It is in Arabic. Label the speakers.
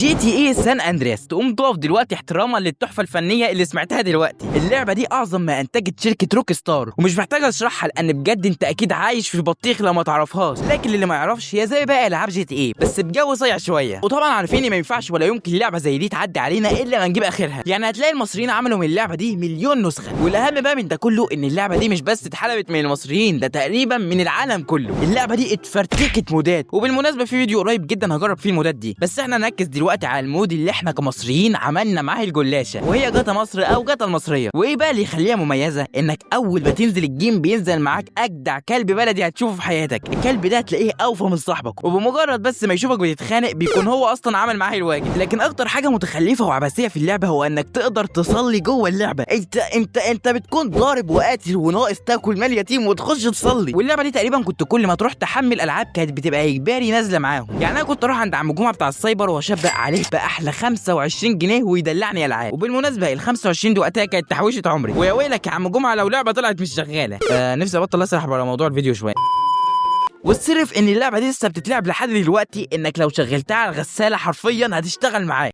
Speaker 1: GTA سان اندرياس تقوم تقف دلوقتي احتراما للتحفه الفنيه اللي سمعتها دلوقتي. اللعبه دي اعظم ما انتجت شركه روك ستار، ومش محتاجه اشرحها لان بجد انت اكيد عايش في بطيخ لو ما تعرفهاش، لكن اللي ما يعرفش هي زي باقي العاب GTA بس بجو صيع شويه. وطبعا عارفين ان ما ينفعش ولا يمكن لعبه زي دي تعدي علينا الا ما نجيب اخرها. يعني هتلاقي المصريين عملوا من اللعبه دي مليون نسخه، والاهم بقى من ده كله ان اللعبه دي مش بس اتحلبت من المصريين، ده تقريبا من العالم كله. اللعبه دي اتفرتكت مودات، وبالمناسبه في فيديو قريب جدا هجرب فيه المودات دي، بس احنا نركز دلوقتي على المود اللي احنا كمصريين عملنا معاه الجلاشه، وهي جاتا مصر او جاتا المصريه. وايه بقى اللي يخليها مميزه؟ انك اول ما تنزل الجيم بينزل معاك اجدع كلب بلدي هتشوفه في حياتك. الكلب ده هتلاقيه اوفى من صاحبك، وبمجرد بس ما يشوفك بتتخانق بيكون هو اصلا عمل معاه الواجب. لكن اكتر حاجه متخلفه وعبثيه في اللعبه هو انك تقدر تصلي جوه اللعبه. انت بتكون ضارب وقاتل وناقص تاكل مال يتيم وتخش تصلي. واللعبه دي تقريبا كنت كل ما تروح تحمل العاب كانت بتبقى اجباري نازله معاهم. يعني انا كنت اروح عند عم جمعه بتاع السايبر واشبق عليه باحلى 25 جنيه ويدلعني العاب. وبالمناسبه ال 25 دي وقتها كانت تحويشه عمري. ويا ويلك يا عم جمعه لو لعبه طلعت مش شغاله. نفسي ابطل اسرح على موضوع الفيديو شويه. والسر في ان اللعبه دي لسه بتتلعب لحد دلوقتي انك لو شغلتها على الغساله حرفيا هتشتغل معاك.